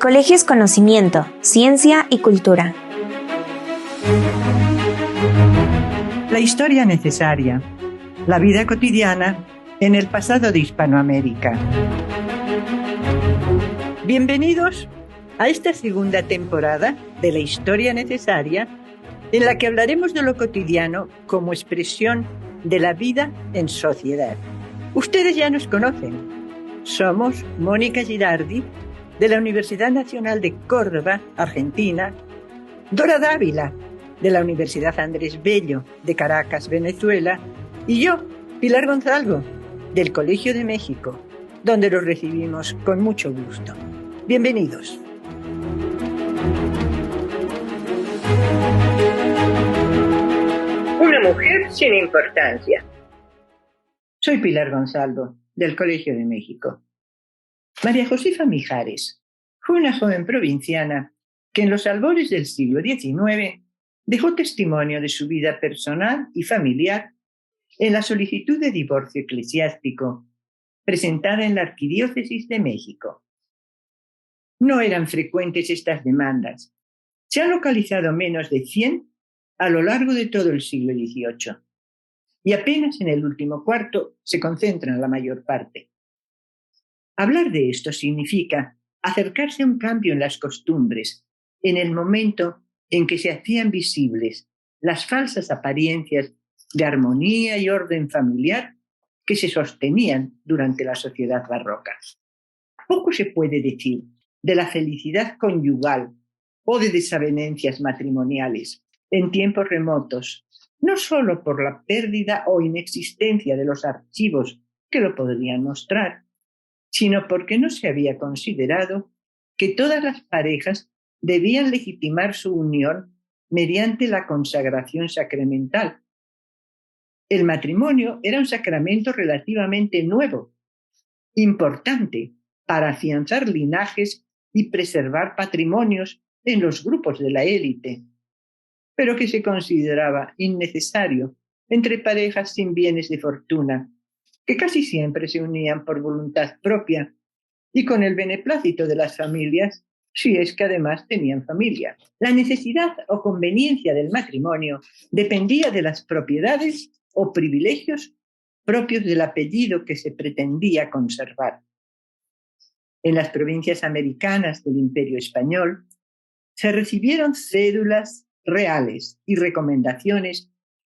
colegio es conocimiento, ciencia y cultura. La historia necesaria. La vida cotidiana en el pasado de Hispanoamérica. Bienvenidos a esta segunda temporada de La historia necesaria, en la que hablaremos de lo cotidiano como expresión de la vida en sociedad. Ustedes ya nos conocen. Somos Mónica Girardi, de la Universidad Nacional de Córdoba, Argentina; Dora Dávila, de la Universidad Andrés Bello, de Caracas, Venezuela; y yo, Pilar Gonzalvo, del Colegio de México, donde los recibimos con mucho gusto. Bienvenidos. Una mujer sin importancia. Soy Pilar Gonzalvo, del Colegio de México. María Josefa Mijares fue una joven provinciana que en los albores del siglo XIX dejó testimonio de su vida personal y familiar en la solicitud de divorcio eclesiástico presentada en la Arquidiócesis de México. No eran frecuentes estas demandas. Se han localizado menos de 100 a lo largo de todo el siglo XVIII y apenas en el último cuarto se concentran la mayor parte. Hablar de esto significa acercarse a un cambio en las costumbres, en el momento en que se hacían visibles las falsas apariencias de armonía y orden familiar que se sostenían durante la sociedad barroca. Poco se puede decir de la felicidad conyugal o de desavenencias matrimoniales en tiempos remotos, no solo por la pérdida o inexistencia de los archivos que lo podrían mostrar, sino porque no se había considerado que todas las parejas debían legitimar su unión mediante la consagración sacramental. El matrimonio era un sacramento relativamente nuevo, importante para afianzar linajes y preservar patrimonios en los grupos de la élite, pero que se consideraba innecesario entre parejas sin bienes de fortuna, que casi siempre se unían por voluntad propia y con el beneplácito de las familias, si es que además tenían familia. La necesidad o conveniencia del matrimonio dependía de las propiedades o privilegios propios del apellido que se pretendía conservar. En las provincias americanas del Imperio Español se recibieron cédulas reales y recomendaciones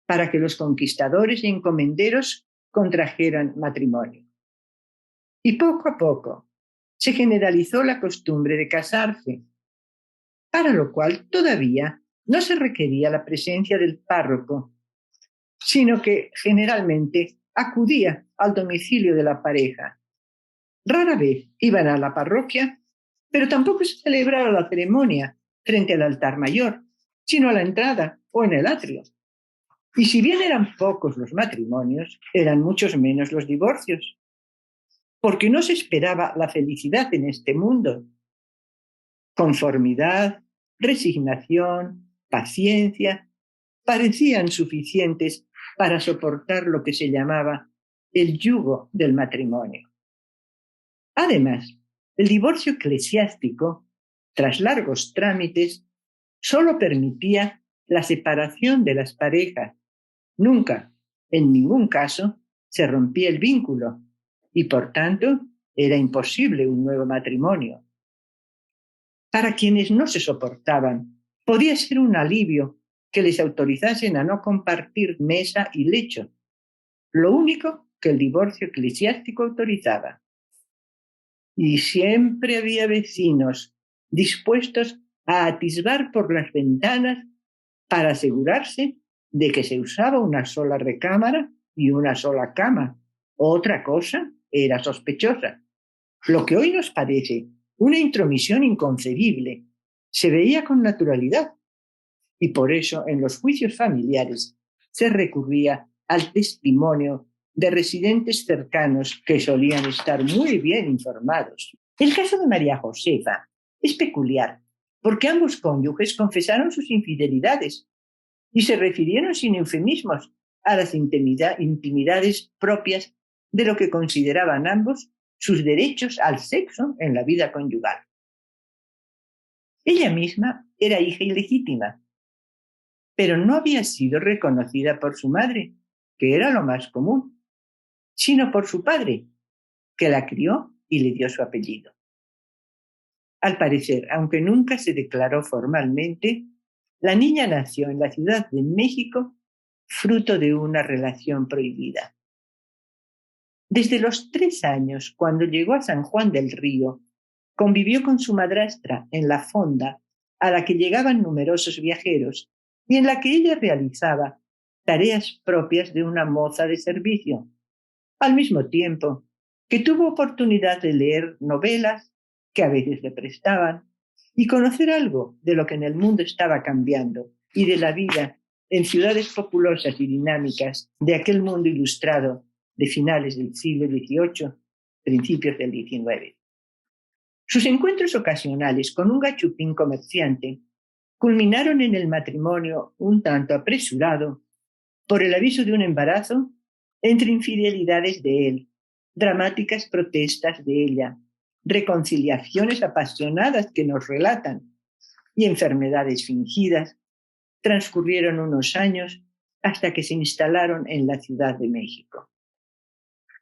para que los conquistadores y encomenderos contrajeran matrimonio. Y poco a poco se generalizó la costumbre de casarse, para lo cual todavía no se requería la presencia del párroco, sino que generalmente acudía al domicilio de la pareja. Rara vez iban a la parroquia, pero tampoco se celebraba la ceremonia frente al altar mayor, sino a la entrada o en el atrio. Y si bien eran pocos los matrimonios, eran muchos menos los divorcios, porque no se esperaba la felicidad en este mundo. Conformidad, resignación, paciencia parecían suficientes para soportar lo que se llamaba el yugo del matrimonio. Además, el divorcio eclesiástico, tras largos trámites, solo permitía la separación de las parejas. Nunca, en ningún caso, se rompía el vínculo y, por tanto, era imposible un nuevo matrimonio. Para quienes no se soportaban, podía ser un alivio que les autorizasen a no compartir mesa y lecho, lo único que el divorcio eclesiástico autorizaba. Y siempre había vecinos dispuestos a atisbar por las ventanas para asegurarse de que se usaba una sola recámara y una sola cama. Otra cosa era sospechosa. Lo que hoy nos parece una intromisión inconcebible se veía con naturalidad, y por eso en los juicios familiares se recurría al testimonio de residentes cercanos que solían estar muy bien informados. El caso de María Josefa es peculiar porque ambos cónyuges confesaron sus infidelidades y se refirieron sin eufemismos a las intimidades propias de lo que consideraban ambos sus derechos al sexo en la vida conyugal. Ella misma era hija ilegítima, pero no había sido reconocida por su madre, que era lo más común, sino por su padre, que la crió y le dio su apellido. Al parecer, aunque nunca se declaró formalmente, la niña nació en la Ciudad de México fruto de una relación prohibida. Desde los 3 años, cuando llegó a San Juan del Río, convivió con su madrastra en la fonda, a la que llegaban numerosos viajeros y en la que ella realizaba tareas propias de una moza de servicio, al mismo tiempo que tuvo oportunidad de leer novelas que a veces le prestaban y conocer algo de lo que en el mundo estaba cambiando y de la vida en ciudades populosas y dinámicas de aquel mundo ilustrado de finales del siglo XVIII, principios del XIX. Sus encuentros ocasionales con un gachupín comerciante culminaron en el matrimonio un tanto apresurado por el aviso de un embarazo entre infidelidades de él, dramáticas protestas de ella, reconciliaciones apasionadas que nos relatan y enfermedades fingidas. Transcurrieron unos años hasta que se instalaron en la Ciudad de México.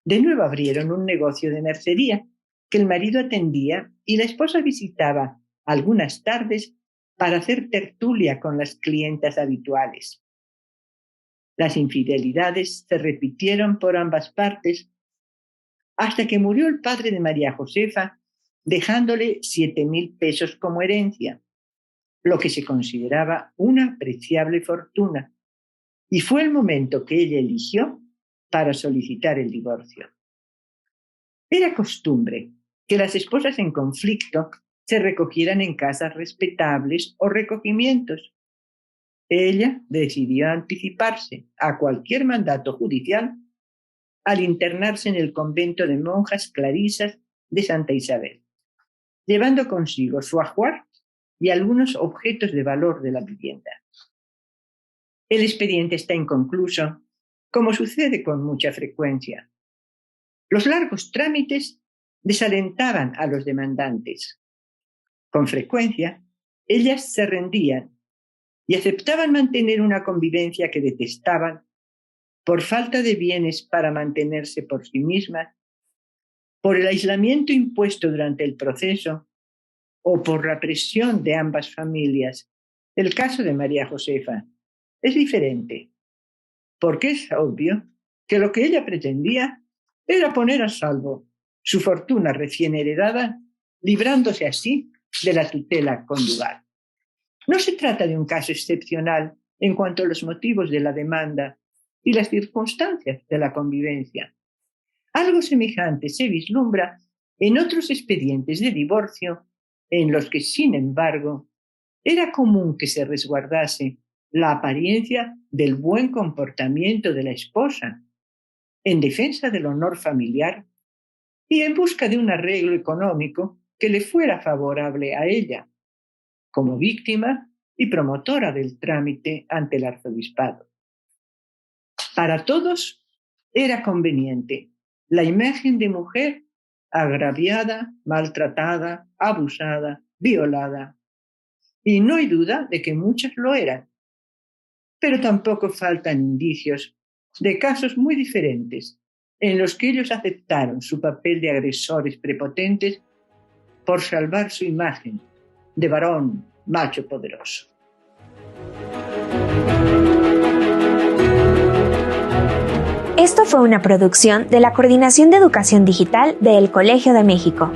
De nuevo abrieron un negocio de mercería que el marido atendía y la esposa visitaba algunas tardes para hacer tertulia con las clientas habituales. Las infidelidades se repitieron por ambas partes hasta que murió el padre de María Josefa, dejándole 7,000 pesos como herencia, lo que se consideraba una apreciable fortuna, y fue el momento que ella eligió para solicitar el divorcio. Era costumbre que las esposas en conflicto se recogieran en casas respetables o recogimientos. Ella decidió anticiparse a cualquier mandato judicial al internarse en el convento de monjas clarisas de Santa Isabel, llevando consigo su ajuar y algunos objetos de valor de la vivienda. El expediente está inconcluso, como sucede con mucha frecuencia. Los largos trámites desalentaban a los demandantes. Con frecuencia, ellas se rendían y aceptaban mantener una convivencia que detestaban por falta de bienes para mantenerse por sí mismas, por el aislamiento impuesto durante el proceso o por la presión de ambas familias. El caso de María Josefa es diferente, porque es obvio que lo que ella pretendía era poner a salvo su fortuna recién heredada, librándose así de la tutela conyugal. No se trata de un caso excepcional en cuanto a los motivos de la demanda y las circunstancias de la convivencia. Algo semejante se vislumbra en otros expedientes de divorcio en los que, sin embargo, era común que se resguardase la apariencia del buen comportamiento de la esposa en defensa del honor familiar y en busca de un arreglo económico que le fuera favorable a ella, como víctima y promotora del trámite ante el arzobispado. Para todos era conveniente la imagen de mujer agraviada, maltratada, abusada, violada. Y no hay duda de que muchas lo eran. Pero tampoco faltan indicios de casos muy diferentes en los que ellos aceptaron su papel de agresores prepotentes por salvar su imagen de varón macho poderoso. Esto fue una producción de la Coordinación de Educación Digital del Colegio de México.